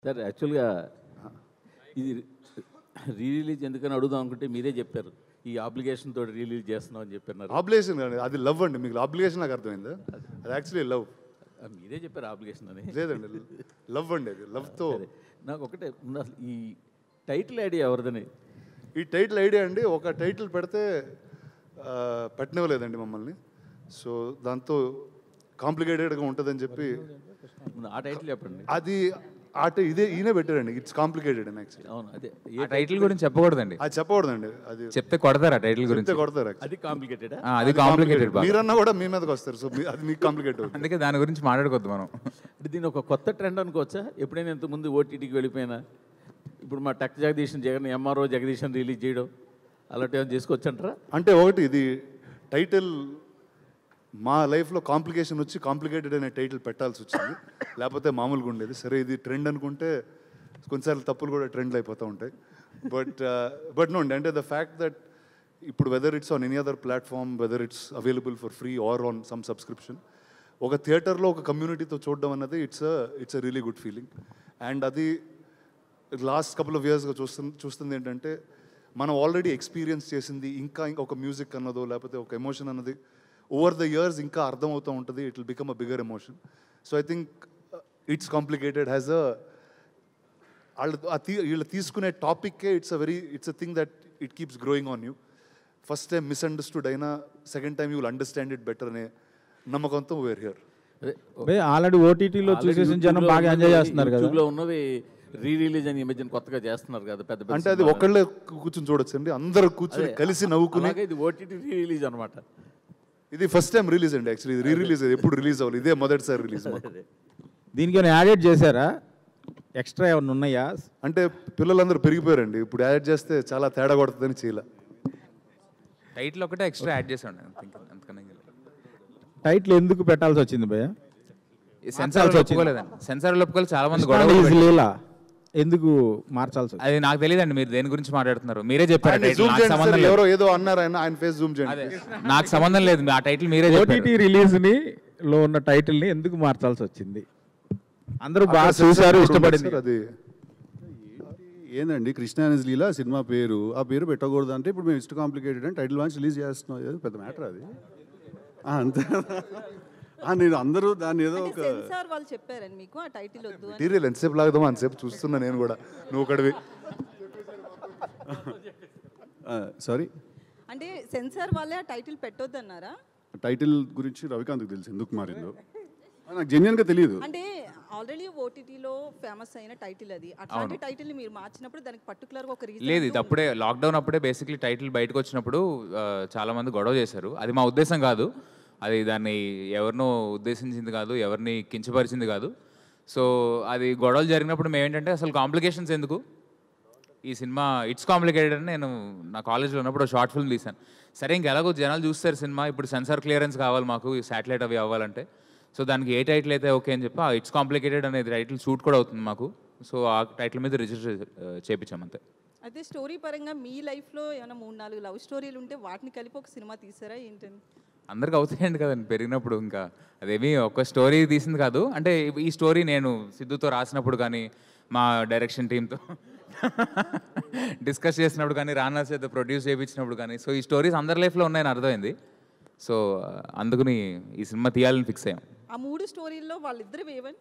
Sir యాక్చువల్గా ఇది release ఎందుకని అడుగుదాం అనుకుంటే మీరే చెప్పారు ఈ అప్లికేషన్ తోటి రిలీజ్ చేస్తున్నాం అని చెప్పారు. ఆబ్లిగేషన్ కాదు, అది లవ్ అండి. మీకు అప్లికేషన్ నాకు అర్థమైందా? అది యాక్చువల్లీ లవ్. మీరే చెప్పారు అప్లికేషన్ అని. లేదండి, లవ్ అండి. అది లవ్తో. నాకు ఒకటే అసలు ఈ టైటిల్ ఐడియా ఎవరిదని? ఈ టైటిల్ ఐడియా అండి, ఒక టైటిల్ పెడితే పెట్టనివ్వలేదండి మమ్మల్ని. సో దాంతో కాంప్లికేటెడ్గా ఉంటుందని చెప్పి ఆ టైటిల్ చెప్పండి. అది ఇదే ఈయనే పెట్టారండి. ఇట్స్ కాంప్లికేటెడ్ అని యాక్చువల్లీ. అవును, అదే ఆ టైటిల్ గురించి చెప్పకూడదండి. అది చెప్పకూడదండి. అది చెప్తే కొడతారు. ఆ టైటిల్ గురించి కొడతారు. అది కాంప్లికేటెడ్. అది కాంప్లికేటెడ్. మీరన్నా కూడా మీ మీదకి వస్తారు. సో అది మీకు కాంప్లికేటెడ్ అవుతుంది. అందుకే దాని గురించి మాట్లాడుకోవద్దు మనం. అంటే దీని ఒక కొత్త ట్రెండ్ అనుకోవచ్చా? ఎప్పుడైనా ఇంతకుముందు ఓటీటీకి వెళ్ళిపోయినా ఇప్పుడు మా టక్ జగదీశన్ జగన్ ఎంఆర్ఓ జగదీశన్ రిలీజ్ చేయడం అలాంటి ఏమైనా చేసుకోవచ్చు అంటారా? అంటే ఒకటి ఇది టైటిల్ మా లైఫ్లో కాంప్లికేషన్ వచ్చి కాంప్లికేటెడ్ అనే టైటిల్ పెట్టాల్సి వచ్చింది. లేకపోతే మామూలుగా ఉండేది. సరే ఇది ట్రెండ్ అనుకుంటే కొన్నిసార్లు తప్పులు కూడా ట్రెండ్లు అయిపోతూ ఉంటాయి. బట్ నో అంటే ద ఫ్యాక్ట్ దట్ ఇప్పుడు whether it's on any other platform, whether it's available for free or on some subscription, ఒక థియేటర్లో ఒక కమ్యూనిటీతో చూడడం అన్నది it's a really good feeling. And అది లాస్ట్ కపుల్ ఆఫ్ ఇయర్స్గా చూస్తుంది ఏంటంటే మనం ఆల్రెడీ ఎక్స్పీరియన్స్ చేసింది ఇంకా ఒక మ్యూజిక్ అన్నదో లేకపోతే ఒక ఎమోషన్ అన్నది ఓవర్ ద ఇయర్స్ ఇంకా అర్థమవుతూ ఉంటుంది. It will become a bigger emotion. So I think it's complicated has వీళ్ళు తీసుకునే టాపిక్కే it's a thing that it keeps growing on you. First time misunderstood అయినా second time you will understand it better అనే నమ్మకంతో where here. Already ఓటీటీలో చూసేసిన జనం బాగా enjoy చేస్తున్నారు కదా. యూట్యూబ్లో ఉన్నవి రీ రిలీజ్ అని ఈ మధ్యన కొత్తగా చేస్తున్నారు కదా పెద్ద అంటే అది ఒకళ్ళే కూర్చొని చూడొచ్చు అండి, అందరూ కూర్చొని కలిసి నవ్వుకుని. ఇది ఓటీటీ రీ రిలీజ్ అనమాట. ఇది ఫస్ట్ టైం రిలీజ్ అండి. యాక్చువల్లీ ఇది రీ రిలీజ్, ఎప్పుడు రిలీజ్ అవ్వాలి, ఇదే మొదటిసారి రిలీజ్. దీనికి ఏమైనా యాడ్ చేశారా? ఎక్స్ట్రా ఏమైనా ఉన్నాయా? అంటే పిల్లలందరూ పెరిగిపోయారండి, ఇప్పుడు యాడ్ చేస్తే చాలా తేడా కొడుతుందని చేయాల. టైటిల్ ఒకటే ఎక్స్ట్రా యాడ్ చేసాం. టైటిల్ ఎందుకు పెట్టాల్సి వచ్చింది భయ్య? సెన్సార్ ఒప్పుకోలేదండి. సెన్సార్ ఒప్పుకోలేదు. చాలా మంది గొడవ లీలా ఎందుకు మార్చాల్సి వచ్చింది? అది నాకు తెలియదండి. మీరు దేని గురించి మాట్లాడుతున్నారు? మీరే చెప్పారు. ఎవరో ఏదో అన్నారు, ఆయన ఫేస్ జూమ్ చేయండి. నాకు సంబంధం లేదు. ఆ టైటిల్ మీరే ఓటీటీ రిలీజ్ లో ఉన్న టైటిల్ ని ఎందుకు మార్చాల్సి వచ్చింది? అందరూ బాగా చూసారు, ఇష్టపడింది. అది ఏందండి, కృష్ణ అనేజ్ లీలా సినిమా పేరు, ఆ పేరు పెట్టకూడదు అంటే ఇప్పుడు మేము ఇష్ట కాంప్లికేటెడ్ అని టైటిల్ వాన్స్ రిలీజ్ చేస్తున్నాం. ఏదో పెద్ద మ్యాటర్ అది. అంతే. నేను అందరూ దాన్ని ఏదో ఒక సెన్సార్ వాళ్ళు చెప్పారని మీకు ఆ టైటిల్ వద్దు అని. మెటీరియల్ ఎంతసేపు లాగదామో అంతసేపు చూస్తున్నా నేను కూడా. నువ్వు ఒకటివి. సారీ, అంటే సెన్సార్ వాళ్ళే ఆ టైటిల్ పెట్టొద్దు అన్నారా? టైటిల్ గురించి రవికాంత్కి తెలుసు ఎందుకు మారిందో, నాకు జెన్యున్గా తెలియదు. అంటే ఆల్రెడీ ఓటీటీలో ఫేమస్ అయిన టైటిల్ అది. అట్లాంటి టైటిల్ మీరు మార్చినప్పుడు దానికి పర్టికులర్గా ఒక రీజన్ లేదు. ఇది అప్పుడే లాక్డౌన్ అప్పుడే బేసిక్లీ టైటిల్ బయటకు వచ్చినప్పుడు చాలా మంది గొడవ చేశారు. అది మా ఉద్దేశం కాదు. అది దాన్ని ఎవరినో ఉద్దేశించింది కాదు, ఎవరిని కించపరిచింది కాదు. సో అది గొడవలు జరిగినప్పుడు మేము ఏంటంటే అసలు కాంప్లికేషన్స్ ఎందుకు, ఈ సినిమా ఇట్స్ కాంప్లికేటెడ్ అని నేను నా కాలేజ్లో ఉన్నప్పుడు షార్ట్ ఫిల్మ్ తీశాను. సరే ఇంకెలాగో జనాలు చూస్తారు సినిమా, ఇప్పుడు సెన్సార్ క్లియరెన్స్ కావాలి మాకు, ఈ శాటిలైట్ అవి అవ్వాలంటే. సో దానికి ఏ టైటిల్ అయితే ఓకే అని చెప్పి ఆ ఇట్స్ కాంప్లికేటెడ్ అనేది టైటిల్ సూట్ కూడా అవుతుంది మాకు. సో ఆ టైటిల్ మీద రిజిస్టర్ చేయించాం అంతే. అయితే స్టోరీ పరంగా మీ లైఫ్లో ఏమైనా 3-4 లవ్ స్టోరీలు ఉంటే వాటిని కలిపి ఒక సినిమా తీసారా ఏంటని? అందరికి అవుతాయండి కదండి పెరిగినప్పుడు. ఇంకా అదేమి ఒక స్టోరీ తీసింది కాదు. అంటే ఈ స్టోరీ నేను సిద్ధుతో రాసినప్పుడు కానీ, మా డైరెక్షన్ టీంతో డిస్కస్ చేసినప్పుడు కానీ, రానా చేత ప్రొడ్యూస్ చేయించినప్పుడు కానీ, సో ఈ స్టోరీస్ అందరి లైఫ్లో ఉన్నాయని అర్థమైంది. సో అందుకని ఈ సినిమా తీయాలని ఫిక్స్ అయ్యాం. ఆ 3 స్టోరీల్లో వాళ్ళిద్దరు ఏవని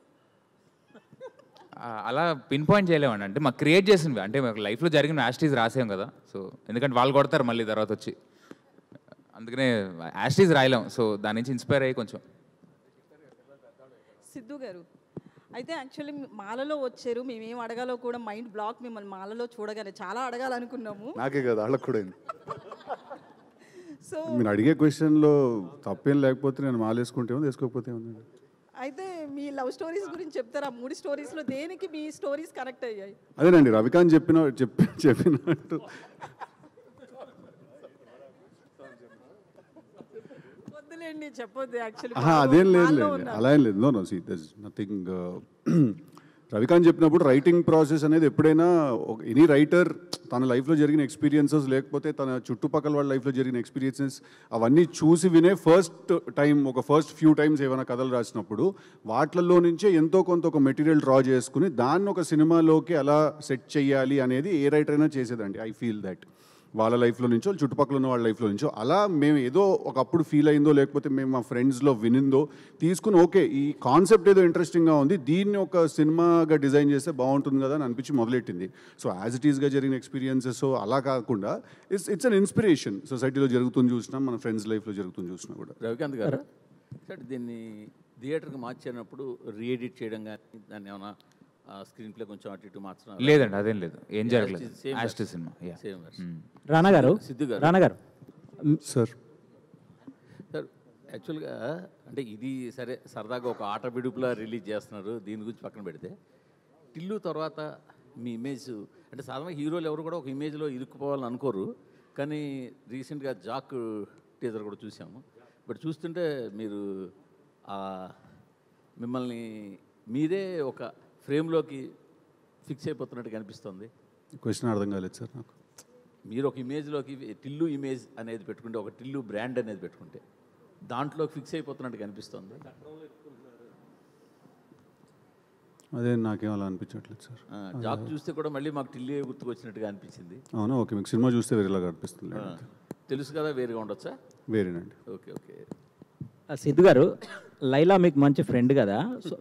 అలా పిన్ పాయింట్ చేయలేమండి. అంటే మాకు క్రియేట్ చేసినవి, అంటే మాకు లైఫ్లో జరిగిన యాస్టీస్ రాసాం కదా. సో ఎందుకంటే వాళ్ళు కొడతారు మళ్ళీ తర్వాత వచ్చి, అందుకనే యాస్టీస్ రాయలేం. సో దాని నుంచి ఇన్స్పైర్ అయ్యి కొంచెం. సిద్ధు గారు అయితే యాక్చువల్లీ మాలలో వచ్చారు, మేమేం అడగాలో కూడా మైండ్ బ్లాక్. మిమ్మల్ని మాలలో చూడగానే చాలా అడగాలనుకున్నాము. నాకే కదా, వాళ్ళకి కూడా. సో మీరు అడిగే క్వశ్చన్లో తప్పేం లేకపోతే నేను మాలేసుకుంటే వేసుకోకపోతే ఉంది. అయితే మీ లవ్ స్టోరీస్ గురించి చెప్తారా? 3 స్టోరీస్లో దేనికి మీ స్టోరీస్ కనెక్ట్ అయ్యాయి? అదేనండి, రవికాంత్ చెప్పినట్టు వద్దులేండి, చెప్పొద్దు. యాక్చువల్లీ అదేం లేదు, అలా ఏం లేదు. No see this nothing. Ravikanth చెప్పినప్పుడు రైటింగ్ ప్రాసెస్ అనేది ఎప్పుడైనా ఎనీ రైటర్ తన లైఫ్లో జరిగిన ఎక్స్పీరియన్సెస్ లేకపోతే తన చుట్టుపక్కల వాళ్ళ లైఫ్లో జరిగిన ఎక్స్పీరియన్సెస్ అవన్నీ చూసి వినే ఫస్ట్ ఫ్యూ టైమ్స్ ఏమైనా కథలు రాసినప్పుడు వాటిల్లో నుంచే ఎంతో కొంత ఒక మెటీరియల్ డ్రా చేసుకుని దాన్ని ఒక సినిమాలోకి ఎలా సెట్ చేయాలి అనేది ఏ రైటర్ అయినా చేసేదండి. ఐ ఫీల్ దట్ వాళ్ళ లైఫ్లో నుంచో చుట్టుపక్కల ఉన్న వాళ్ళ లైఫ్లో నుంచో అలా మేము ఏదో ఒకప్పుడు ఫీల్ అయిందో లేకపోతే మేము మా ఫ్రెండ్స్లో వినిందో తీసుకుని ఓకే ఈ కాన్సెప్ట్ ఏదో ఇంట్రెస్టింగ్గా ఉంది, దీన్ని ఒక సినిమాగా డిజైన్ చేస్తే బాగుంటుంది కదా అని అనిపించి మొదలెట్టింది. సో యాజ్ ఇట్ ఈస్గా జరిగిన ఎక్స్పీరియన్సెస్ అలా కాకుండా ఇట్స్ అన్ ఇన్స్పిరేషన్. సొసైటీలో జరుగుతుంది చూసినా, మన ఫ్రెండ్స్ లైఫ్లో జరుగుతుంది చూసినా కూడా. రవికాంత్ గారు సార్ దీన్ని థియేటర్కి మార్చినప్పుడు రీఎడిట్ చేయడం కానీ దాన్ని ఏమైనా స్క్రీన్ ప్లే కొంచెం అటు ఇటు మార్చడం లేదండి, అదేం లేదు, ఏం జరగలేదు. యాస్ట్ సినిమా సేమ్ రానా గారు, సిద్ధు గారు, రానా గారు సార్ యాక్చువల్గా అంటే ఇది సరే సరదాగా ఒక ఆట విడుపులా రిలీజ్ చేస్తున్నారు, దీని గురించి పక్కన పెడితే టిల్లు తర్వాత మీ ఇమేజ్ అంటే సాధారణంగా హీరోలు ఎవరు కూడా ఒక ఇమేజ్లో ఇరుక్కుపోవాలని అనుకోరు, కానీ రీసెంట్గా జాక్ టీజర్ కూడా చూసాము. బట్ చూస్తుంటే మీరు మిమ్మల్ని మీరే ఒక ఫ్రేమ్లోకి ఫిక్స్ అయిపోతున్నట్టు కనిపిస్తుంది. క్వశ్చన్ అర్థం కాలేదు సార్ నాకు. మీరు ఒక ఇమేజ్లోకి టిల్లు ఇమేజ్ అనేది పెట్టుకుంటే, ఒక టిల్లు బ్రాండ్ అనేది పెట్టుకుంటే దాంట్లో ఫిక్స్ అయిపోతున్నట్టు కనిపిస్తుంది. అదే నాకేం అలా అనిపించట్లేదు సార్. జాబ్ చూస్తే కూడా మళ్ళీ మాకు టిల్లే గుర్తుకు వచ్చినట్టుగా అనిపించింది. అవునా, ఓకే. మీకు సినిమా చూస్తే వేరేలాగా అనిపిస్తుంది. తెలుసు కదా, వేరుగా ఉండొచ్చా? వేరేనండి. Okay okay. సిద్ధు గారు, లైలా మీకు మంచి ఫ్రెండ్ కదా, సో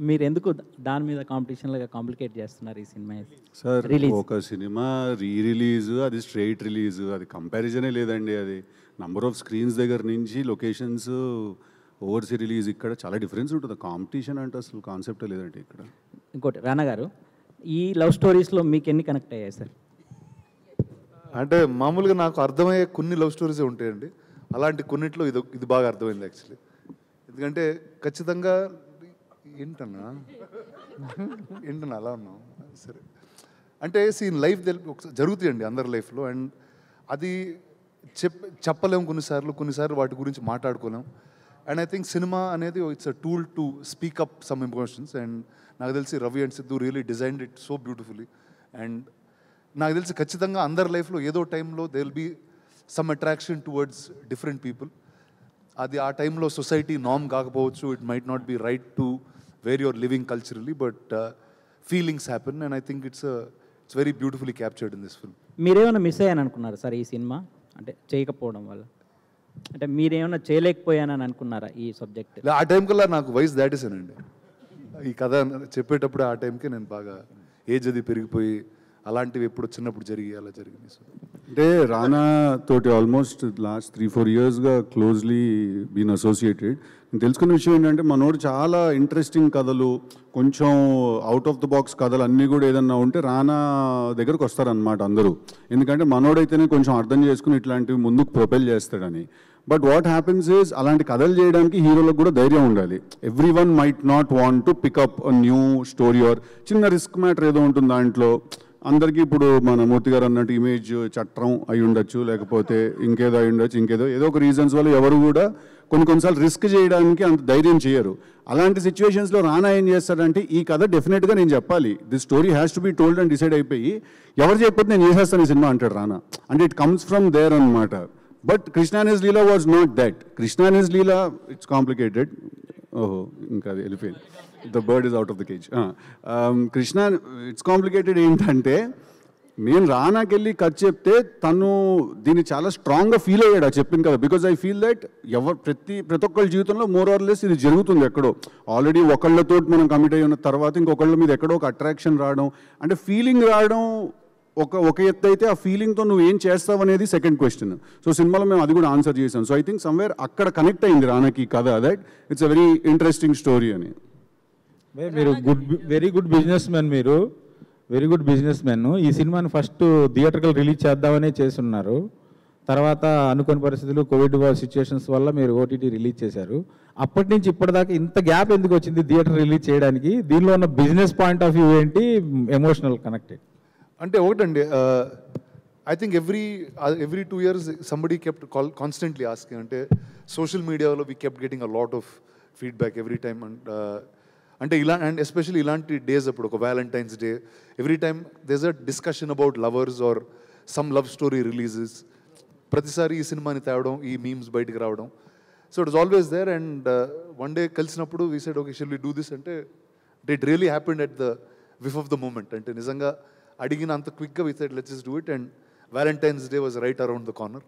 మీరు ఎందుకు దాని మీద కాంపిటీషన్లుగా కాంప్లికేట్ చేస్తున్నారు ఈ సినిమా? సార్ ఒక సినిమా రిలీజ్ అది స్ట్రైట్ రిలీజ్, అది కంపారిజనే లేదండి. అది నంబర్ ఆఫ్ స్క్రీన్స్ దగ్గర నుంచి లొకేషన్స్, ఓవర్సీ రిలీజ్ ఇక్కడ చాలా డిఫరెన్స్ ఉంటుంది. కాంపిటీషన్ అంటే అసలు కాన్సెప్టే లేదండి ఇక్కడ. ఇంకోటి రానా గారు, ఈ లవ్ స్టోరీస్లో మీకు ఎన్ని కనెక్ట్ అయ్యాయి సార్? అంటే మామూలుగా నాకు అర్థమయ్యే కొన్ని లవ్ స్టోరీసే ఉంటాయండి. అలాంటి కొన్నిట్లో ఇది బాగా అర్థమైంది యాక్చువల్లీ. ఎందుకంటే ఖచ్చితంగా ఏంటన్నా అలా ఉన్నాం సరే అంటే సీన్ లైఫ్ జరుగుతాయండి అందరి లైఫ్లో. అండ్ అది చెప్పలేము కొన్నిసార్లు వాటి గురించి మాట్లాడుకోలేం. అండ్ ఐ థింక్ సినిమా అనేది it's a tool to speak up some emotions. And నాకు తెలిసి Ravi and Siddhu really designed it so beautifully. And నాకు తెలిసి ఖచ్చితంగా అందరి లైఫ్లో ఏదో టైంలో they will be some attraction towards different people. అది ఆ టైంలో సొసైటీ నార్మ్ కాకపోవచ్చు, it might not be right to where you're living culturally, but feelings happen. And I think it's very beautifully captured in this film. మీరేమైనా miss అయ్యాను అనుకున్నారా sir ఈ cinema అంటే చేయకపోవడం వల్ల? అంటే మీరేమైనా చేయలేకపోయానని అనుకున్నారా ఈ సబ్జెక్ట్? ఆ టైం కల్లా నాకు వయసు దాటేసానండి. ఈ కథ చెప్పేటప్పుడు ఆ టైంకి నేను బాగా ఏజ్ అది పెరిగిపోయి అలాంటివి ఎప్పుడు చిన్నప్పుడు అలా జరిగింది. సో అంటే రానా తోటి ఆల్మోస్ట్ లాస్ట్ 3-4 yearsగా క్లోజ్లీ బీన్ అసోసియేటెడ్. నేను తెలుసుకున్న విషయం ఏంటంటే మనోడు చాలా ఇంట్రెస్టింగ్ కథలు, కొంచెం అవుట్ ఆఫ్ ద బాక్స్ కథలు అన్నీ కూడా ఏదన్నా ఉంటే రానా దగ్గరకు వస్తారనమాట అందరూ. ఎందుకంటే మనోడైతేనే కొంచెం అర్థం చేసుకుని ఇట్లాంటివి ముందుకు ప్రొపెల్ చేస్తాడని. బట్ వాట్ హ్యాపెన్స్ ఈజ్ అలాంటి కథలు చేయడానికి హీరోలకు కూడా ధైర్యం ఉండాలి. Every one might not want to pick up a new story or చిన్న రిస్క్ మ్యాటర్ ఏదో ఉంటుంది దాంట్లో. అందరికీ ఇప్పుడు మన మూర్తి గారు అన్నట్టు ఇమేజ్ చట్టం అయి ఉండొచ్చు, లేకపోతే ఇంకేదో అయి ఉండొచ్చు, ఏదో ఒక రీజన్స్ వల్ల ఎవరు కూడా కొన్నిసార్లు రిస్క్ చేయడానికి అంత ధైర్యం చేయరు. అలాంటి సిచ్యువేషన్స్లో రానా ఏం చేస్తాడంటే ఈ కథ డెఫినెట్గా నేను చెప్పాలి, this story has to be told అని డిసైడ్ అయిపోయి ఎవరు చెప్పొద్దు నేను చేసేస్తాను ఈ సినిమా అంటాడు రానా. అంటే ఇట్ కమ్స్ ఫ్రమ్ దేర్ అనమాట. But Krishna and his Leela was not that. Krishna and his Leela it's complicated. ఓహో ఇంకా అది వెళ్ళిపోయింది. The bird is out of the cage. Krishna it's complicated ఏంటంటే నేను రానాకి వెళ్ళి కథ చెప్తే తను దీన్ని చాలా స్ట్రాంగ్గా ఫీల్ అయ్యాడు ఆ చెప్పింది కదా. బికాజ్ ఐ ఫీల్ దట్ ప్రతి ఒక్కళ్ళ జీవితంలో మోర్ ఆర్ లెస్ ఇది జరుగుతుంది ఎక్కడో. ఆల్రెడీ ఒకళ్ళతో మనం కమిట్ అయ్యి ఉన్న తర్వాత ఇంకొకళ్ళ మీద ఎక్కడో ఒక అట్రాక్షన్ రావడం, అంటే ఫీలింగ్ రావడం ఒక ఎత్తు అయితే, ఆ ఫీలింగ్తో నువ్వు ఏం చేస్తావు అనేది సెకండ్ క్వశ్చన్. సో సినిమాలో మేము అది కూడా ఆన్సర్ చేసాం. సో ఐ థింక్ సమ్వేర్ అక్కడ కనెక్ట్ అయింది రానాకి కథ, that it's a very interesting story అని. మీరు వెరీ గుడ్ బిజినెస్ మ్యాన్. ఈ సినిమాని ఫస్ట్ థియేటర్కల్ రిలీజ్ చేద్దామనే చేస్తున్నారు. తర్వాత అనుకోని పరిస్థితులు, కోవిడ్ సిచ్యువేషన్స్ వల్ల మీరు ఓటీటీ రిలీజ్ చేశారు. అప్పటి నుంచి ఇప్పటిదాకా ఇంత గ్యాప్ ఎందుకు వచ్చింది థియేటర్ రిలీజ్ చేయడానికి? దీనిలో ఉన్న బిజినెస్ పాయింట్ ఆఫ్ వ్యూ ఏంటి, ఎమోషనల్ కనెక్టెడ్? అంటే ఒకటండి, I think every 2 years somebody kept constantly asking. అంటే సోషల్ మీడియాలో we kept getting a lot of feedback every time. And అంటే అండ్ ఎస్పెషల్లీ ఇలాంటి డేస్ అప్పుడు ఒక Valentine's day every time there's a discussion about lovers or some love story releases, ప్రతిసారి ఈ సినిమాని తేవడం, ఈ మీమ్స్ బయటికి రావడం. So it was always there. And one day కలిసినప్పుడు we said okay shall we do this అంటే it really happened at the whiff of the moment. అంటే నిజంగా అడిగిన అంత క్విక్గా we said let's do it. And Valentine's day was right around the corner.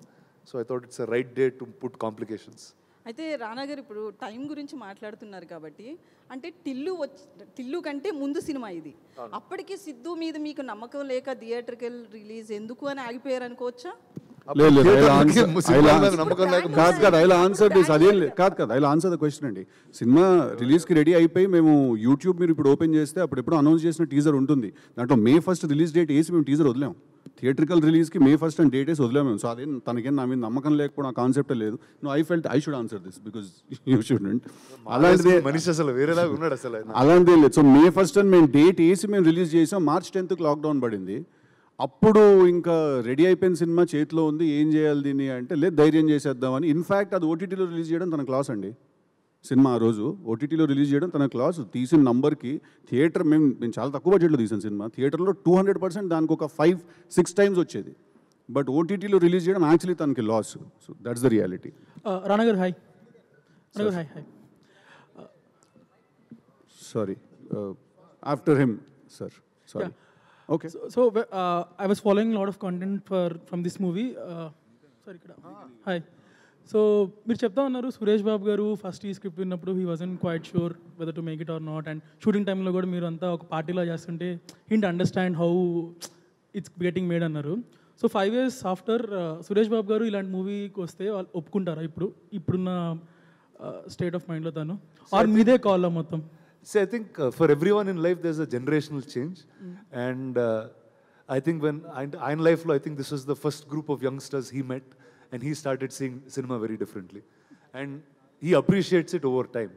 So I thought it's a right day to put complications. అయితే రానా గారు ఇప్పుడు time గురించి మాట్లాడుతున్నారు కాబట్టి, అంటే టిల్లు కంటే ముందు సినిమా ఇది. అప్పటికి సిద్ధు మీద మీకు నమ్మకం లేక థియేటర్కి రిలీజ్ ఎందుకు అని ఆగిపోయారు అనుకోవచ్చా? ఆన్సర్ ద క్వశ్చన్ అండి. సినిమా రిలీజ్కి రెడీ అయిపోయి మేము యూట్యూబ్ మీరు ఇప్పుడు ఓపెన్ చేస్తే అప్పుడు అనౌన్స్ చేసిన టీజర్ ఉంటుంది. దాంట్లో May 1st రిలీజ్ డేట్ వేసి మేము టీజర్ వదిలాం. థియేట్రికల్ రిలీజ్కి May 1st అని డేట్ వేసి వదిలాం మేము. సో అదే తనకేం నా మీద నమ్మకం లేకపోవడం ఆ కాన్సెప్టే లేదు. I felt I should answer this because you shouldn't. అలాంటిదే మనిషి అసలు వేరేలాగా ఉన్నాడు అసలు. అలాంటిదే లేదు. సో May 1st అని మేము డేట్ వేసి మేము రిలీజ్ చేసాం. March 10th లాక్డౌన్ పడింది. అప్పుడు ఇంకా రెడీ అయిపోయిన సినిమా చేతిలో ఉంది, ఏం చేయాలి దీన్ని అంటే లేదు ధైర్యం చేసేద్దామని. ఇన్ఫ్యాక్ట్ అది ఓటీటీలో రిలీజ్ చేయడం తన క్లాస్ అండి. సినిమా ఆ రోజు ఓటీటీలో రిలీజ్ చేయడం తన క్లాస్. తీసిన నంబర్కి థియేటర్ మేము చాలా తక్కువ బడ్జెట్లో తీసిన సినిమా, థియేటర్లో 200% దానికి ఒక 5-6 times వచ్చేది. బట్ ఓటీటీలో రిలీజ్ చేయడం యాక్చువల్లీ తనకి loss. So that's the reality. Rana గారు హాయ్. రానా గారు hi. Sorry after him sir. Sorry. Okay. So I was following a lot of content from this movie. Sorry, hi. So మీరు చెప్తా ఉన్నారు సురేష్ బాబు గారు ఫస్ట్ ఈ స్క్రిప్ట్ విన్నప్పుడు he wasn't quiet sure whether to make it or not. And shooting టైంలో కూడా మీరు అంతా ఒక పార్టీలో చేస్తుంటే hint understand how it's getting made అన్నారు. So 5 years after Suresh Babu గారు ఇలాంటి మూవీకి వస్తే వాళ్ళు ఒప్పుకుంటారా ఇప్పుడున్న స్టేట్ ఆఫ్ మైండ్లో తను, ఆర్ మీదే కాల్లో మొత్తం? See, I think for everyone in life, there's a generational change. And I think when in life, I think this was the first group of youngsters he met, and he started seeing cinema very differently. And he appreciates it over time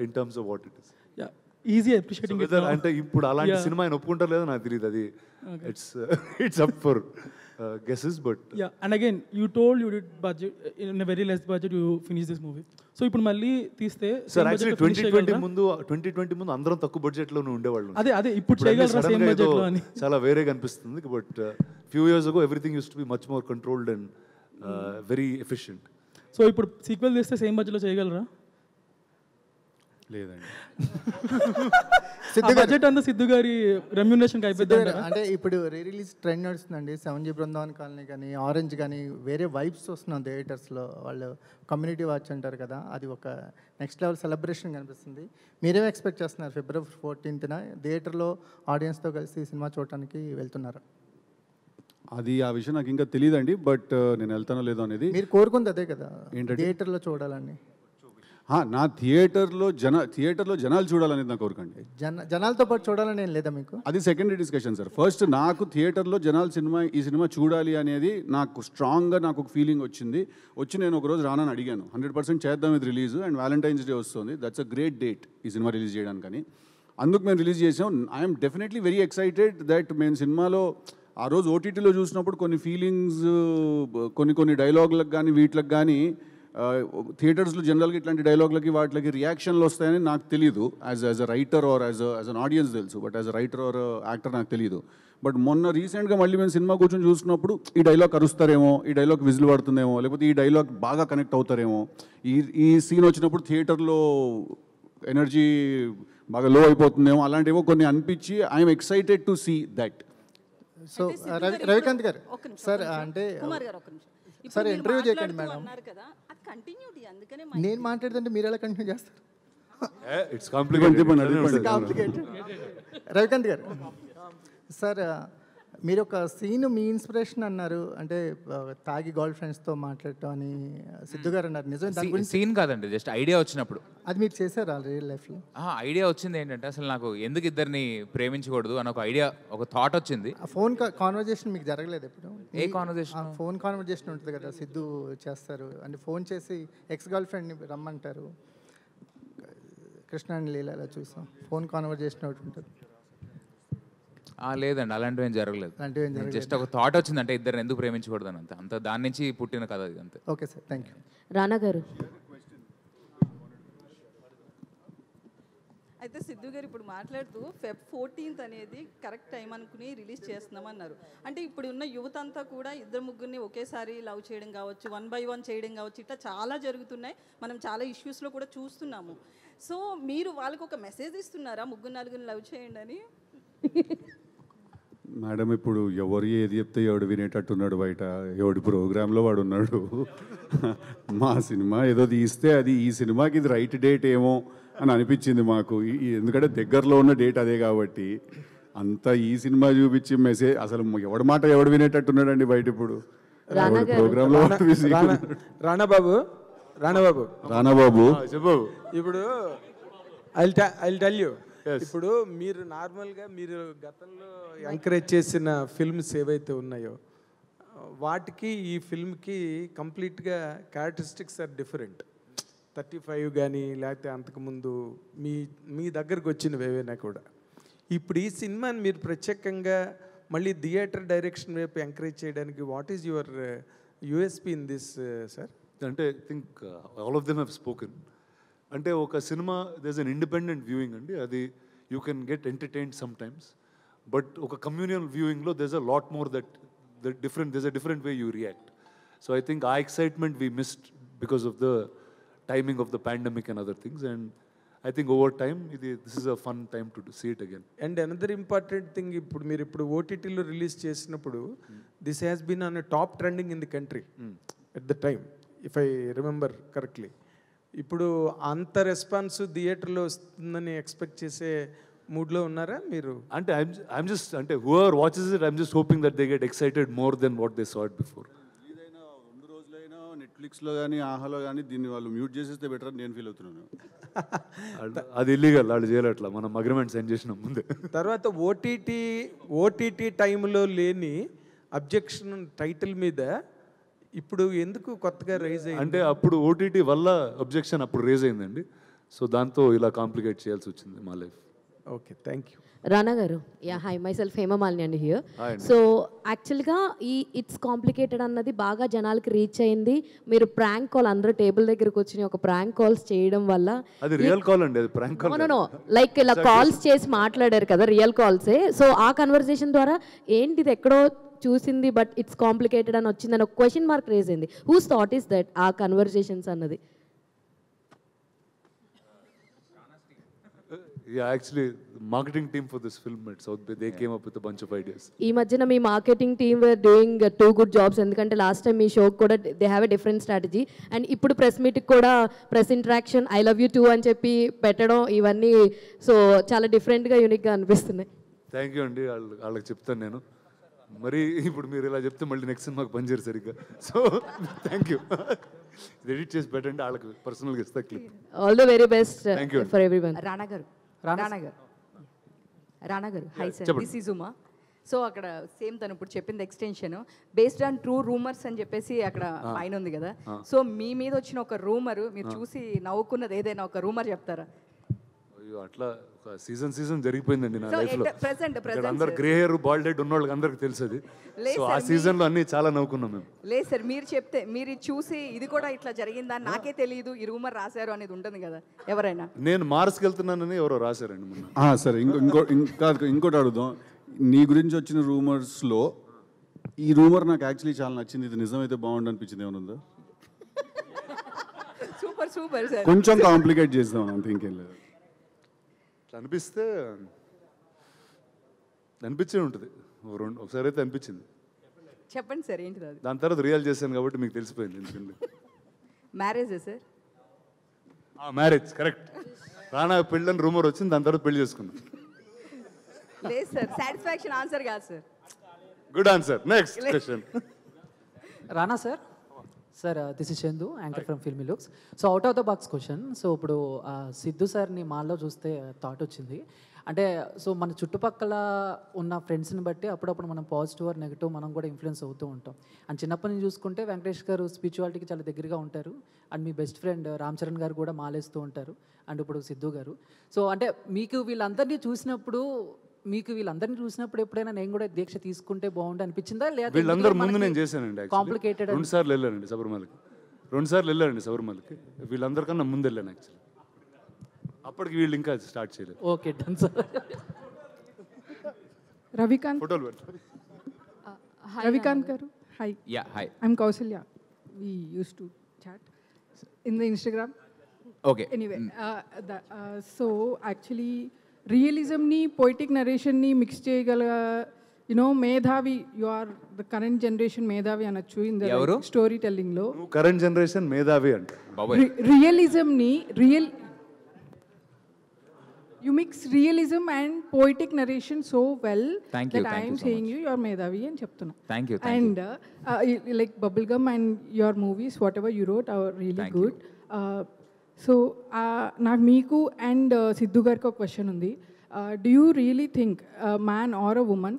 in terms of what it is. Yeah, easy appreciating so it now. అంటే ఇప్పుడు అలాంటి cinema ఆయన ఒప్పుకుంటారు లేదో నాకు తెలియదు. అది it's up for guesses, but yeah. And again, you told you did budget in a very less budget you finished this movie. So ఇప్పుడు మళ్ళీ తీస్తే సార్ యాక్చువల్లీ 2020 ముందు అందరం తక్కువ బడ్జెట్ లోనే ఉండేవాళ్ళు. అదే ఇప్పుడు చేయగలరా సేమ్ బడ్జెట్ లో అని చాలా వేరేగా అనిపిస్తుంది. But few years ago everything use to be much more controlled and very efficient. So ఇప్పుడు సీక్వెల్ చేస్తే సేమ్ బడ్జెట్ లో చేయగలరా? లేదండి. బడ్జెట్ అంతా సిద్ధు గారి రెమ్యూనరేషన్కి అయిపోయింది. అంటే ఇప్పుడు రిలీజ్ ట్రెండ్ నడుస్తుందండి. 7G బృందావన్ కాలనీ కానీ ఆరెంజ్ కానీ వేరే వైబ్స్ వస్తున్నాం థియేటర్స్లో. వాళ్ళు కమ్యూనిటీ వాచ్ అంటారు కదా, అది ఒక నెక్స్ట్ లెవెల్ సెలబ్రేషన్ కనిపిస్తుంది. మీరేం ఎక్స్పెక్ట్ చేస్తున్నారు? February 14th థియేటర్లో ఆడియన్స్తో కలిసి సినిమా చూడటానికి వెళ్తున్నారు. అది ఆ విషయం నాకు ఇంకా తెలియదండి. బట్ నేను వెళ్తానో లేదో అనేది మీరు కోరుకుంది అదే కదా, థియేటర్లో చూడాలని. నా థియేటర్లో జనాలు చూడాలనేది నా కోరికండి. జనాలతో పాటు చూడాలని ఏం లేదా మీకు? అది సెకండరీ డిస్కషన్ సార్. ఫస్ట్ నాకు థియేటర్లో ఈ సినిమా చూడాలి అనేది నాకు స్ట్రాంగ్గా నాకు ఒక ఫీలింగ్ వచ్చి నేను ఒకరోజు రానని అడిగాను. 100% చేద్దాం ఇది రిలీజ్, అండ్ వ్యాలంటైన్స్ డే వస్తుంది, దట్స్ అ గ్రేట్ డేట్ ఈ సినిమా రిలీజ్ చేయడానికని. అందుకు మేము రిలీజ్ చేసాం. I'm definitely very excited that మేము సినిమాలో ఆ రోజు ఓటీటీలో చూసినప్పుడు కొన్ని ఫీలింగ్స్, కొన్ని డైలాగులకు కానీ వీటికి కానీ థియేటర్స్లో జనరల్గా ఇట్లాంటి డైలాగులకి వాటికి రియాక్షన్లు వస్తాయని నాకు తెలియదు. As a writer or as an audience తెలుసు, but as a writer or actor నాకు తెలియదు. బట్ మొన్న రీసెంట్గా మళ్ళీ మేము సినిమా కూర్చొని చూసినప్పుడు ఈ డైలాగ్ అరుస్తారేమో, ఈ డైలాగ్ విజిల్ పడుతుందేమో, లేకపోతే ఈ డైలాగ్ బాగా కనెక్ట్ అవుతారేమో, ఈ సీన్ వచ్చినప్పుడు థియేటర్లో ఎనర్జీ బాగా లో అయిపోతుందేమో, అలాంటివో కొన్ని అనిపించి I'm excited to see that. So Ravikanth గారు సార్, అంటే సార్ ఇంటర్వ్యూ చేయకండి మేడం. నేను మాట్లాడుతుంటే మీరు ఎలా కంటిన్యూ చేస్తారు? It's complicated. రవికాంత్ గారు సార్, మీరు ఒక సీన్ మీ ఇన్స్పిరేషన్ అన్నారు, అంటే తాగి గర్ల్ ఫ్రెండ్స్తో మాట్లాడటం అని సిద్ధు గారు అన్నారు. నిజమే, సీన్ కాదండి, జస్ట్ ఐడియా వచ్చినప్పుడు. అది మీరు చేశారా రియల్ లైఫ్లో? ఐడియా వచ్చింది ఏంటంటే అసలు నాకు ఎందుకు ఇద్దరిని ప్రేమించకూడదు అని ఒక ఐడియా, ఒక థాట్ వచ్చింది. ఫోన్ కాన్వర్జేషన్ మీకు జరగలేదు ఎప్పుడు? ఏ కాన్వర్జేషన్? ఫోన్ కాన్వర్జేషన్ ఉంటుంది కదా, సిద్ధు చేస్తారు అంటే ఫోన్ చేసి ఎక్స్ గర్ల్ ఫ్రెండ్ని రమ్మంటారు. కృష్ణ అండ్ లీలా చూసాం, ఫోన్ కాన్వర్జేషన్ ఒకటి ఉంటుంది. లేదండి, అలాంటివి ఏం జరగలేదు. జస్ట్ ఒక థాట్ వచ్చింది, అంటే ఇద్దరు ఎందుకు ప్రేమించకూడదు అని. అంత దాని నుంచి పుట్టిన కథ ఇది, అంతే. Okay sir, thank you. Rana గారు అయితే సిద్ధు గారు ఇప్పుడు మాట్లాడుతూ Feb 14th అనేది కరెక్ట్ టైం అనుకుని రిలీజ్ చేస్తున్నామన్నారు. అంటే ఇప్పుడు ఉన్న యువత అంతా కూడా ఇద్దరు ముగ్గురిని ఒకేసారి లవ్ చేయడం కావచ్చు, 1 by 1 చేయడం కావచ్చు, ఇట్లా చాలా జరుగుతున్నాయి. మనం చాలా ఇష్యూస్లో కూడా చూస్తున్నాము. సో మీరు వాళ్ళకి ఒక మెసేజ్ ఇస్తున్నారా, ముగ్గురు నలుగురిని లవ్ చేయండి అని? మేడం ఇప్పుడు ఎవరు ఏది చెప్తే ఎవడు వినేటట్టున్నాడు, బయట ఎవడి ప్రోగ్రాంలో వాడు ఉన్నాడు. మా సినిమా ఏదో తీస్తే అది ఈ సినిమాకి ఇది రైట్ డేట్ ఏమో అని అనిపించింది మాకు. ఎందుకంటే దగ్గరలో ఉన్న డేట్ అదే కాబట్టి అంతా ఈ సినిమా చూపించి మెసేజ్ అసలు ఎవడి మాట ఎవడు వినేటట్టున్నాడండి బయట ఇప్పుడు ప్రోగ్రాంలో. రానాబాబు ఇప్పుడు ఐ టెల్ యూ, ఇప్పుడు మీరు నార్మల్గా మీరు గతంలో ఎంకరేజ్ చేసిన ఫిల్మ్స్ ఏవైతే ఉన్నాయో వాటికి ఈ ఫిల్మ్కి కంప్లీట్గా క్యారెక్టరిస్టిక్స్ ఆర్ డిఫరెంట్. 35 కానీ లేకపోతే అంతకుముందు మీ దగ్గరకు వచ్చినవి ఏవైనా కూడా. ఇప్పుడు ఈ సినిమాని మీరు ప్రత్యేకంగా మళ్ళీ థియేటర్ డైరెక్షన్ వైపు ఎంకరేజ్ చేయడానికి what is your USP in this sir? అంటే I think all of them have spoken. అంటే ఒక cinema does an independent viewing అండి, అది you can get entertained some times. But ఒక కమ్యూనియల్ వ్యూయింగ్లో does a lot more that does a different way you react. So I think ఆ excitement we missed because of the timing of the pandemic and other things. And I think over time, this is a fun time to see it again. And another important thing, మీరు ఇప్పుడు ఓటీటీలో release చేసినప్పుడు this has been on top trending in the country at the time, if I remember correctly. ఇప్పుడు అంత response థియేటర్లో వస్తుందని expect చేసే మూడ్లో ఉన్నారా మీరు? అంటే I'm just అంటే whoever watches it, I'm just hoping that they get excited more than what they saw it before. నెట్ఫ్లిక్స్లో కానీ ఆహాలో కానీ దీన్ని వాళ్ళు మ్యూట్ చేసేస్తే బెటర్ అని నేను ఫీల్ అవుతున్నాను. అది ఇల్లీగల్, వాళ్ళు చేయలేట్లా, మనం అగ్రిమెంట్ సైన్ చేసినాం ముందే. తర్వాత ఓటీటీ టైంలో లేని అబ్జెక్షన్ టైటిల్ మీద ఇప్పుడు ఎందుకు కొత్తగా రైజ్ అయ్యింది? అంటే అప్పుడు ఓటీటీ వల్ల అబ్జెక్షన్ అప్పుడు రేజ్ అయిందండి. సో దాంతో ఇలా కాంప్లికేట్ చేయాల్సి వచ్చింది మా life. Okay, thank you. Rana garu, yeah hi, my self Hemamalini అండి హియర్. సో యాక్చువల్గా ఈ ఇట్స్ కాంప్లికేటెడ్ అన్నది బాగా జనాలకి రీచ్ అయింది. మీరు ప్రాంక్ కాల్, అందరూ టేబుల్ దగ్గరకు వచ్చి ఒక ప్రాంక్ కాల్స్ చేయడం వల్ల, అది రియల్ కాల్ అండి, అది ప్రాంక్ కాల్. నో లైక్ ఇలా కాల్స్ చేసి మాట్లాడారు కదా, రియల్ కాల్సే. సో ఆ కన్వర్సేషన్ ద్వారా ఏంటిది ఎక్కడో చూసింది బట్ ఇట్స్ కాంప్లికేటెడ్ అని వచ్చిందని ఒక క్వశ్చన్ మార్క్ రేజ్ అయింది. హూస్ థాట్ ఈస్ దట్ ఆ కన్వర్సేషన్స్ అన్నది? Yeah, actually, marketing team for this film at South Bay, they came up with a bunch of ideas. ఈ మధ్యన మీ marketing team were doing 2 good jobs. ఎందుకంటే last time మీ షోకి కూడా they have a different strategy. And ఇప్పుడు press మీట్కి కూడా press interaction I love you too అని చెప్పి పెట్టడం, ఇవన్నీ సో చాలా డిఫరెంట్గా యూనిక్గా అనిపిస్తున్నాయి. థ్యాంక్ యూ అండి, వాళ్ళకి చెప్తాను నేను. మరి ఇప్పుడు మీరు ఇలా చెప్తే మళ్ళీ నెక్స్ట్ సినిమాకి పనిచేయరు సరిగ్గా. So thank you. ఎడిట్ చేసి పెట్టండి, వాళ్ళకి పర్సనల్గా ఇస్తా clip. All the very best for everyone. Rana garu hi sir, this is Uma. So అక్కడ సేమ్ తను ఇప్పుడు చెప్పింది extension based on true rumours అని చెప్పేసి అక్కడ పైన ఉంది కదా. సో మీ మీద వచ్చిన ఒక రూమర్, మీరు చూసి నవ్వుకున్నది ఏదైనా ఒక రూమర్ చెప్తారా? అయ్యో, అట్లా సీజన్ జరిగిపోయిందండి నా లైఫ్లో. అందరు గ్రే హెయిర్ బాల్డ్ హెడ్ ఉన్న వాళ్ళకి అందరికి తెలుసు. సో ఆ సీజన్లో అన్ని చాలా నవ్వుకున్నాం మేము. లేదు సార్, మీరు చెప్తే మీరు చూసి ఇది కూడా ఇట్లా జరిగిందా నాకే తెలియదు, ఈ రూమర్ రాశారు అనేది ఉంటుంది కదా ఎవరైనా. నేను మార్స్కి వెళ్తున్నానని ఎవరో రాశారండి మొన్న. సరే, ఇంకోటి అడుగుదాం. నీ గురించి వచ్చిన రూమర్స్లో ఈ రూమర్ నాకు యాక్చువల్లీ చాలా నచ్చింది, ఇది నిజమైతే బాగుండు అనిపించింది ఏమైనా ఉందా? Super super sir. కొంచెం కాంప్లికేట్ చేద్దాం అంతే, ఇంకేం లేదు. అనిపిస్తే అనిపించే ఉంటుంది, ఒకసారి అయితే అనిపించింది. చెప్పండి సార్ ఏంటిది అది? దాని తర్వాత రియల్ చేశాను కాబట్టి మీకు తెలిసిపోయింది. ఎందుకంటే మ్యారేజే సార్? Marriage correct. రానా పెళ్ళని రూమర్ వచ్చింది, దాని తర్వాత పెళ్లి చేసుకున్నాం. లేదు సార్, సాటిస్ఫాక్షన్ ఆన్సర్ కాదు sir. Good answer. Next question. Rana sir. Sir, this is Chandu, anchor from filmy looks. So out of the box question. So ఇప్పుడు సిద్ధు సార్ని మాల్లో చూస్తే థాట్ వచ్చింది, అంటే సో మన చుట్టుపక్కల ఉన్న ఫ్రెండ్స్ని బట్టి అప్పుడప్పుడు మనం పాజిటివ్ ఆర్ నెగిటివ్ మనం కూడా ఇన్ఫ్లుయెన్స్ అవుతూ ఉంటాం. అండ్ చిన్నప్పటి నుంచి చూసుకుంటే వెంకటేష్ గారు స్పిరిచువాలిటీకి చాలా దగ్గరగా ఉంటారు. And me best friend Ram Charan గారు కూడా మాలేస్తూ ఉంటారు. అండ్ ఇప్పుడు సిద్ధు గారు. సో అంటే మీకు వీళ్ళందరినీ చూసినప్పుడు ఎప్పుడైనా నేను కూడా దీక్ష తీసుకుంటే బాగుంటుంది అనిపించిందా? లేదా వీళ్ళందరూ ముందు నేను చేశానండి. కాంప్లికేటెడ్ 2 సార్లు వెళ్ళానండి శబరిమలకి. వీళ్ళందరికన్నా ముందు వెళ్ళాను యాక్చువల్లీ. అప్పటికి వీళ్ళు ఇంకా స్టార్ట్ చేయలేదు. Okay done sir. రవికాంత్ ఫోటోలు పెడతారు. Ravikanth garu hi. Yeah hi. I'm Kousalya. We use to chat in the Instagram. Okay. Anyway so actually రియలిజంని పొయిటిక్ నరేషన్ని మిక్స్ చేయగల మేధావి, you are the current generation మేధావి అనొచ్చు ఇన్ ద స్టోరీ టెల్లింగ్లో. కరెంట్ జనరేషన్ మేధావి అంటే రియలిజంని you mix realism and poetic narration so well that I am saying you are Medhavi and cheptuna. Thank you. And like Bubblegum and your movies, whatever you wrote, are really good. So నాకు మీకు and Siddhu గారికి ఒక question ఉంది. Do you really think a man or a woman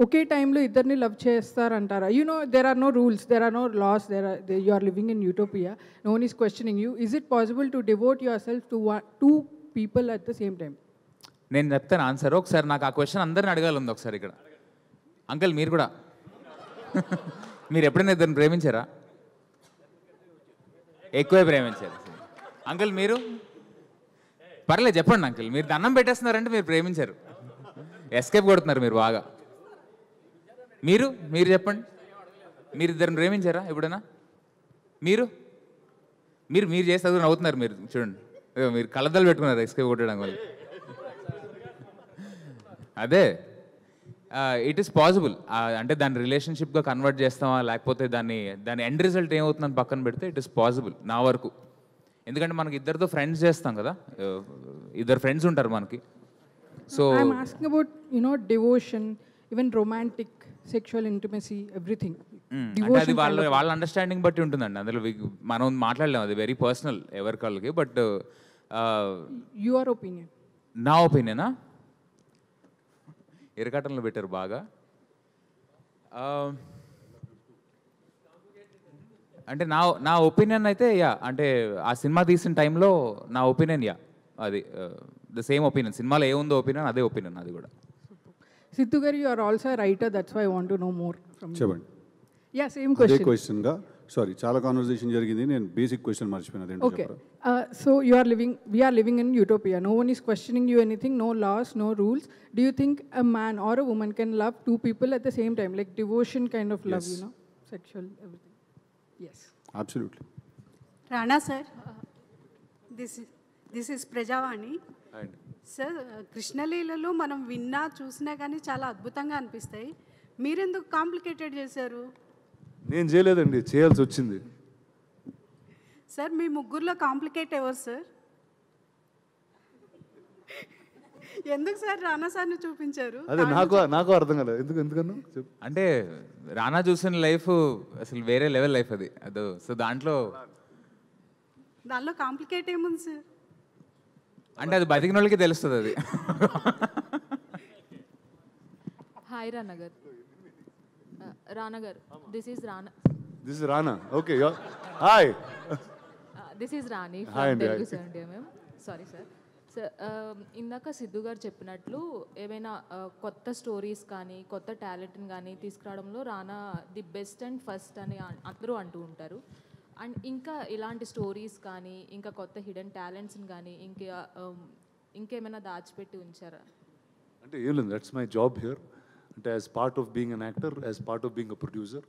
ఒకే టైంలో ఇద్దరిని love చేస్తారంటారా? there are no rules, there are no laws, you are living in utopia, no one is questioning you. Is it possible to devote yourself to two people at the same time? నేను చెప్తాను answer. ఒకసారి నాకు ఆ question అందరిని అడగాలి ఉంది ఒకసారి ఇక్కడ. అంకుల్ మీరు కూడా మీరు ఎప్పుడైనా ఇద్దరిని ప్రేమించారా? ఎక్కువే ప్రేమించారు. అంకుల్ మీరు పర్లేదు చెప్పండి అంకుల్. మీరు దండం పెట్టేస్తున్నారంటే మీరు ప్రేమించారు, ఎస్కేప్ కొడుతున్నారు మీరు బాగా. మీరు చెప్పండి, మీరు ఇద్దరిని ప్రేమించారా ఎప్పుడైనా? మీరు మీరు మీరు చేస్తే అది నవ్వుతున్నారు మీరు. చూడండి మీరు కళ్ళద్దాలు పెట్టుకున్నారు ఎస్కేప్ కొట్టడం వల్ల. అదే ఇట్ ఈస్ పాసిబుల్. అంటే దాన్ని రిలేషన్షిప్గా కన్వర్ట్ చేస్తామా లేకపోతే దాని ఎండ్ రిజల్ట్ ఏమవుతుందని పక్కన పెడితే ఇట్ ఈస్ పాసిబుల్ నా వరకు. ఎందుకంటే మనకి ఇద్దరితో ఫ్రెండ్స్ చేస్తాం కదా, ఇద్దరు ఫ్రెండ్స్ ఉంటారు మనకి. So I'm asking about devotion, even romantic, sexual intimacy, everything. అంటే అది వాళ్ళ అండర్స్టాండింగ్ బట్టి ఉంటుందండి. అందులో మనం మాట్లాడలేము, అది వెరీ పర్సనల్ ఎవరికాళ్ళకి. But your opinion? నా ఒపీనియనా? ఇరకాటంలో పెట్టారు బాగా. అంటే నా ఒపీనియన్ అయితే అంటే ఆ సినిమా తీసిన టైంలో నా ఒపీనియన్ అది ద సేమ్ ఒపీనియన్. సినిమాలో ఏముందో ఒపీనియన్ అదే ఒపీనియన్ అది కూడా. Siddhu garu, you are also writer, that's why I want to know more from you. చెప్పండి. Yeah same question. అదే క్వశ్చన్గా సారీ చాలా కాన్వర్సేషన్ జరిగింది, నేను బేసిక్ క్వశ్చన్ మర్చిపోయినా. Okay, so we are living in utopia. No one is questioning you anything, no laws, no rules. Do you think a man or a woman can love two people at the same time, like devotion kind of love, sexual, everything? Yes. Absolutely. Rana sir, this is Prajavani. సార్, కృష్ణలీలలో మనం విన్నా చూసినా కానీ చాలా అద్భుతంగా అనిపిస్తాయి. మీరెందుకు కాంప్లికేటెడ్ చేశారు? నేను చేయలేదండి, చేయాల్సి వచ్చింది. సార్, మీ ముగ్గురులో కాంప్లికేట్ ఎవరు సార్? ఎందుకు సార్ రానా సార్ని చూపించారు? అదే నాకు అర్థం కాలేదు ఎందుకన్నా. అంటే రానా చూసిన లైఫ్ అసలు వేరే లెవెల్ లైఫ్ అది. సో దాంట్లో కాంప్లికేట్ ఏముంది సార్? అంటే అది బతికిన వాళ్ళకి తెలుస్తుంది అది. హాయ్ రానా గారు. రానా గారు, this is Rana. Okay, hi. This is Rani from Telugu Sunday ma'am. Sorry sir. Sir, ఇందాక సిద్ధు గారు చెప్పినట్లు ఏమైనా కొత్త స్టోరీస్ కానీ కొత్త టాలెంట్ని కానీ తీసుకురావడంలో రానా ది బెస్ట్ అండ్ ఫస్ట్ అని అందరూ అంటూ ఉంటారు. అండ్ ఇంకా ఇలాంటి స్టోరీస్ కానీ ఇంకా కొత్త హిడెన్ టాలెంట్స్ని కానీ ఇంకేమైనా దాచిపెట్టి ఉంచారా? అంటే ఏం లేదు, దట్స్ మై జాబ్ హియర్. అంటే as part of being an actor, as part of being a producer,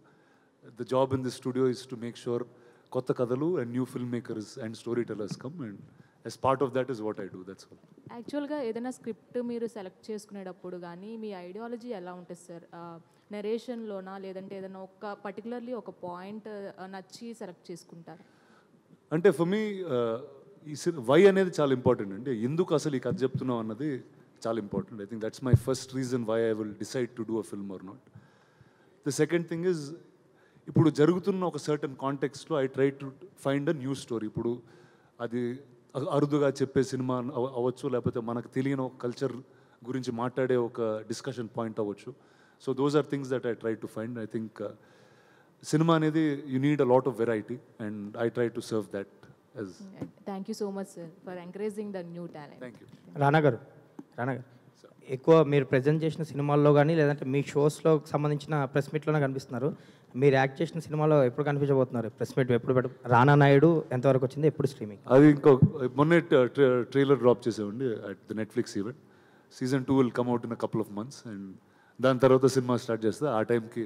the job in this studio is to make sure కొత్త కథలు and new film makers and story tellers come, and as part of that is what I do, that's all. యాక్చువల్గా ఏదైనా script మీరు select చేసుకునేటప్పుడు కానీ మీ ideology ఎలా ఉంటుంది sir? నెరేషన్లోనా లేదంటే ఏదైనా ఒక పర్టికులర్లీ ఒక పాయింట్ నచ్చి సెలెక్ట్ చేసుకుంటారు? అంటే ఫర్ మీ ఈ వై అనేది చాలా ఇంపార్టెంట్ అండి. ఎందుకు అసలు ఈ కథ చెప్తున్నాం అన్నది చాలా important. I think that's my first reason why I will decide to do a film or not. The second thing is, ఇప్పుడు జరుగుతున్న ఒక సర్టన్ కాంటెక్స్ట్లో I try to find a new story. ఇప్పుడు అది అరుదుగా చెప్పే సినిమా అవ్వచ్చు, లేకపోతే మనకు తెలియని ఒక కల్చర్ గురించి మాట్లాడే ఒక డిస్కషన్ పాయింట్ అవ్వచ్చు. So those are things that I try to find. I think cinema అనేది you need a lot of variety and I try to serve that. Thank you so much sir for encouraging the new talent. Thank you. Rana garu, ఎక్కువ మీరు present చేసిన సినిమాల్లో కానీ లేదంటే మీ షోస్లో సంబంధించిన press మీట్లోనే కనిపిస్తున్నారు. మీరు యాక్ట్ చేసిన సినిమాలో ఎప్పుడు కనిపించబోతున్నారు? ప్రెస్ మీట్ ఎప్పుడు రానా నాయుడు ఎంతవరకు వచ్చింది, ఎప్పుడు స్ట్రీమింగ్? అది మొన్నే ట్రైలర్ డ్రాప్ చేసామండి at the Netflix event. Season 2 will come out in couple of months and దాని తర్వాత సినిమా స్టార్ట్ చేస్తే ఆ టైంకి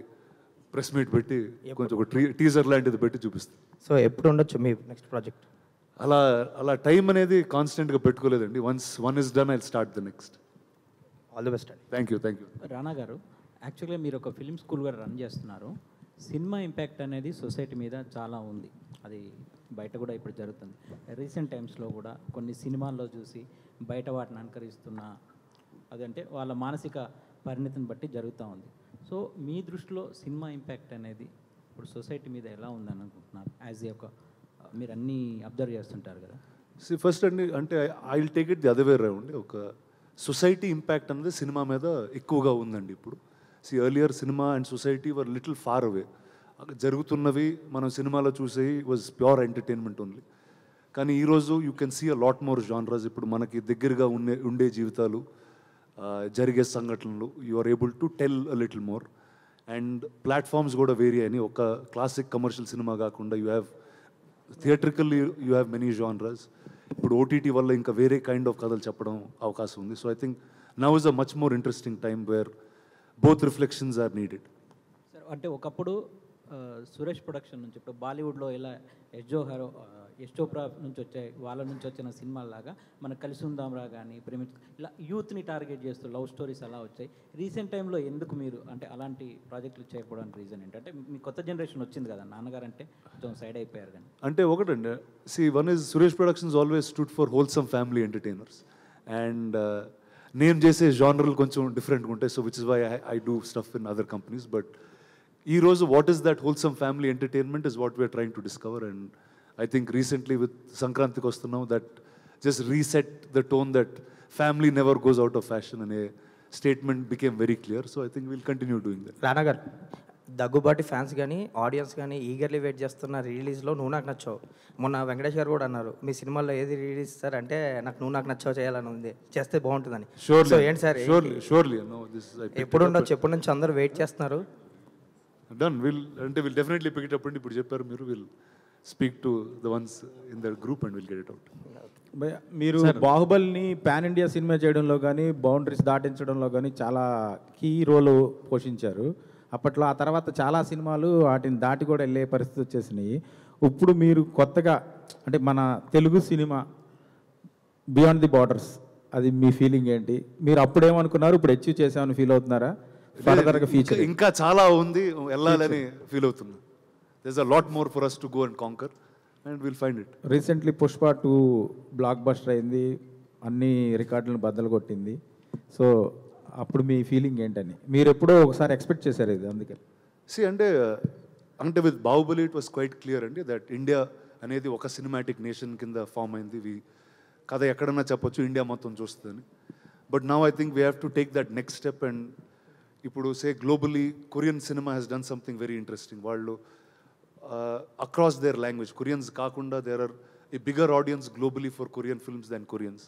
ప్రెస్ మీట్ పెట్టి కొంచెం ఒక టీజర్ లాంటిది పెట్టి చూపిస్తాం. సో ఎప్పుడు ఉండొచ్చు మీ నెక్స్ట్ ప్రాజెక్ట్? అలా టైం అనేది కాన్స్టెంట్గా పెట్టుకోలేదండి. One is done I start the next. All the best అండి. Thank you. రానా గారు, యాక్చువల్గా మీరు ఒక ఫిల్మ్ స్కూల్ కూడా రన్ చేస్తున్నారు. సినిమా ఇంపాక్ట్ అనేది సొసైటీ మీద చాలా ఉంది, అది బయట కూడా ఇప్పుడు జరుగుతుంది. రీసెంట్ టైమ్స్లో కూడా కొన్ని సినిమాల్లో చూసి బయట వాటిని అనుకరిస్తున్న అదంటే వాళ్ళ మానసిక పరిణతిని బట్టి జరుగుతూ ఉంది. సో మీ దృష్టిలో సినిమా ఇంపాక్ట్ అనేది ఇప్పుడు సొసైటీ మీద ఎలా ఉందని అనుకుంటున్నారు? యాజ్ ఏ ఒక మీరు అన్నీ అబ్జర్వ్ చేస్తుంటారు కదా. ఫస్ట్ అండి అంటే I will take it the other way round. ఒక సొసైటీ ఇంపాక్ట్ అనేది సినిమా మీద ఎక్కువగా ఉందండి ఇప్పుడు. Earlier cinema and society were little far away. జరుగుతున్నవి మనం సినిమాలో చూసేవి వాజ్ ప్యూర్ ఎంటర్టైన్మెంట్ ఓన్లీ. కానీ ఈరోజు you can see a lot more genres. ఇప్పుడు మనకి దగ్గరగా ఉండే జీవితాలు, జరిగే సంఘటనలు, you are able to tell a little more. And platforms కూడా వేరీ అని, ఒక క్లాసిక్ కమర్షియల్ సినిమా కాకుండా you have theatrically you have many genres. ఇప్పుడు ఓటీటీ వల్ల ఇంకా వేరే కైండ్ ఆఫ్ కథలు చెప్పడం అవకాశం ఉంది. So I think now is a much more interesting time where both reflections are needed. Sir అంటే ఒకప్పుడు సురేష్ ప్రొడక్షన్ నుంచి ఇప్పుడు బాలీవుడ్లో ఇలా యశ్ చోప్రా నుంచి వచ్చాయి, వాళ్ళ నుంచి వచ్చిన సినిమాలాగా మన కలిసి ఉందాంరా కానీ ప్రేమించు ఇలా యూత్ని టార్గెట్ చేస్తూ లవ్ స్టోరీస్ అలా వచ్చాయి. రీసెంట్ టైంలో ఎందుకు మీరు అంటే అలాంటి ప్రాజెక్టులు చేయకపోవడానికి రీజన్ ఏంటంటే మీ కొత్త జనరేషన్ వచ్చింది కదా, నాన్నగారు అంటే కొంచెం సైడ్ అయిపోయారు కానీ. అంటే ఒకటండి, one is Suresh Productions always stood for wholesome family entertainers. And నేను చేసే జానర్లు కొంచెం డిఫరెంట్గా ఉంటాయి. So which is why I do stuff in other companies. But ఈరోజు what is that wholesome family entertainment is what we're trying to discover. And I think recently with సంక్రాంతికి వస్తున్నాం, that just reset the tone that family never goes out of fashion and a statement became very clear. So I think we'll continue doing that. రానా గారు, Daggubati fans కానీ audience కానీ eagerly wait చేస్తున్న రిలీజ్లో నువ్వు నాకు నచ్చావు. మొన్న వెంకటేష్ గారు కూడా అన్నారు మీ సినిమాలో ఏది రిలీజ్ సార్ అంటే నాకు నువ్వు నాకు నచ్చావు చేయాలని ఉంది, చేస్తే బాగుంటుందని. సో ఏంటి సార్ ఎప్పుడు ఉండొచ్చు, ఎప్పటి నుంచి అందరూ వెయిట్ చేస్తున్నారు? Done. We'll definitely pick it up. ఇప్పుడు చెప్పారు మీరు, will speak to the ones in their group and we'll get it out. మీరు బాహుబలిని పాన్ ఇండియా సినిమా చేయడంలో కానీ బౌండరీస్ దాటించడంలో కానీ చాలా కీ రోల్ పోషించారు అప్పట్లో. ఆ తర్వాత చాలా సినిమాలు వాటిని దాటి కూడా వెళ్ళే పరిస్థితి వచ్చేసినాయి. ఇప్పుడు మీరు కొత్తగా అంటే మన Telugu cinema beyond the borders, అది మీ ఫీలింగ్ ఏంటి? మీరు అప్పుడేమనుకున్నారు, ఇప్పుడు అచీవ్ చేసామని ఫీల్ అవుతున్నారా? ఫర్దర్గా ఫీచర్ ఇంకా చాలా ఉంది వెళ్ళాలని ఫీల్ అవుతున్నా. There's a lot more for us to go and conquer and we'll find it. Recently Pushpa 2 block buster అయింది, అన్ని రికార్డులను బద్దలు కొట్టింది. సో అప్పుడు మీ ఫీలింగ్ ఏంటని మీరు ఎప్పుడో ఒకసారి ఎక్స్పెక్ట్ చేశారు ఇది? అందుకని అంటే with Baahubali it was quite clear అండి దట్ ఇండియా అనేది ఒక సినిమాటిక్ నేషన్ కింద ఫామ్ అయింది. కథ ఎక్కడన్నా చెప్పొచ్చు, ఇండియా మొత్తం చూస్తుందని. But now I think we have to take that next step. And ఇప్పుడు globally Korean cinema has done something very interesting. వాళ్ళు across their language, Koreans kaakunda, there are a bigger audience globally for Korean films than Koreans.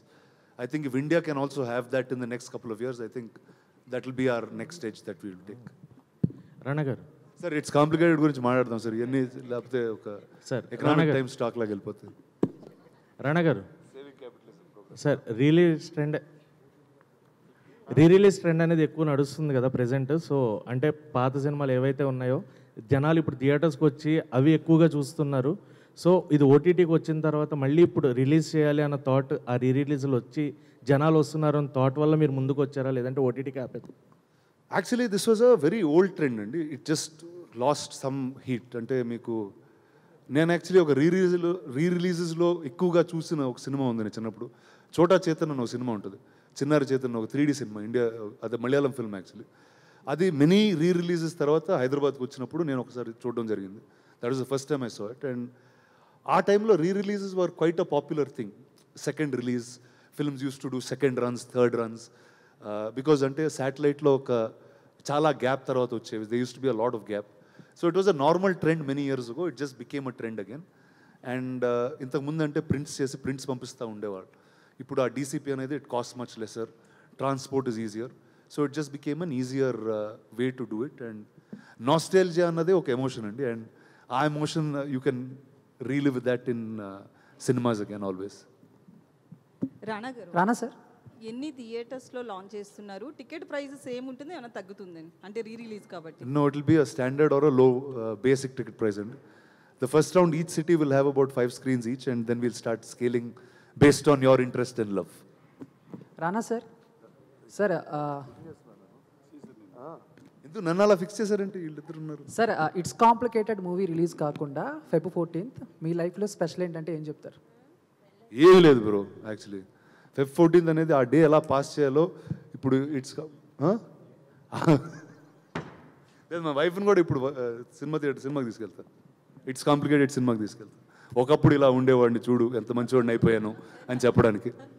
I think if India can also have that in the next couple of years, I think that will be our next stage that we will take. Rana garu sir, it's complicated gurinchi maatladam sir, enni lapte oka sir economic time stock la gelipothundi. Rana garu sir, re-release trend అనేది ఎక్కువ నడుస్తుంది కదా present. So అంటే పాత సినిమాలు ఏవైతే ఉన్నాయో జనాలు ఇప్పుడు థియేటర్స్కి వచ్చి అవి ఎక్కువగా చూస్తున్నారు. సో ఇది ఓటీటీకి వచ్చిన తర్వాత మళ్ళీ ఇప్పుడు రిలీజ్ చేయాలి అన్న థాట్, ఆ రీ-రిలీజ్లు వచ్చి జనాలు వస్తున్నారు అన్న థాట్ వల్ల మీరు ముందుకు వచ్చారా, లేదంటే ఓటీటీకి ఆపేది? Actually this was a very old trend అండి. It just lost some heat. అంటే మీకు నేను యాక్చువల్లీ ఒక రీ-రిలీజెస్లో ఎక్కువగా చూసిన ఒక సినిమా ఉంది నేను చిన్నప్పుడు. చోటా చేతన్ అని ఒక సినిమా ఉంటుంది, చిన్నారి చేతన్, ఒక 3D సినిమా, ఇండియా, అదే మలయాళం ఫిల్మ్ యాక్చువల్లీ. అది మెనీ రీ-రిలీజెస్ తర్వాత హైదరాబాద్కి వచ్చినప్పుడు నేను ఒకసారి చూడడం జరిగింది. That was the first time I saw it. And ఆ టైంలో re-releases were quite a popular thing. Second release films use to do second runs, third runs, because అంటే శాటిలైట్లో ఒక చాలా గ్యాప్ తర్వాత వచ్చేవి. They use to be a lot of gap. So it was a normal trend many years ago. It just became a trend again. And ఇంతకుముందు అంటే prints చేసి prints పంపిస్తూ ఉండేవాళ్ళు. ఇప్పుడు ఆ డీసీపీ అనేది it cost much lesser. transport is easier. So it just became an easier way to do it. And nostalgia annade oka emotion andi, and aa emotion you can relive that in cinemas again always. Rana sir ఎన్ని థియేటర్స్లో launch చేస్తున్నారు? Ticket price same ఉంటుంది, ఏమైనా తగ్గుతుందని? అంటే re release కాబట్టి. No, it will be a standard or a low basic ticket price. And the first round, each city will have about 5 screens each, and then we'll start scaling based on your interest and love. Rana sir sir ఎందుకు నన్ను అలా fix చేశారంటే వీళ్ళిద్దరు ఉన్నారు. Sir it's complicated movie release కాకుండా Feb 14th మీ లైఫ్లో special ఏంటంటే ఏం చెప్తారు? ఏమీ లేదు బ్రో. యాక్చువల్లీ Feb 14th అనేది ఆ డే ఎలా పాస్ చేయాలో ఇప్పుడు ఇట్స్ లేదు, మా వైఫ్ని కూడా ఇప్పుడు సినిమాకి తీసుకెళ్తా. ఇట్స్ కాంప్లికేటెడ్ సినిమాకి తీసుకెళ్తా. ఒకప్పుడు ఇలా ఉండేవాడిని చూడు ఎంత మంచివాడిని అయిపోయాను అని చెప్పడానికి.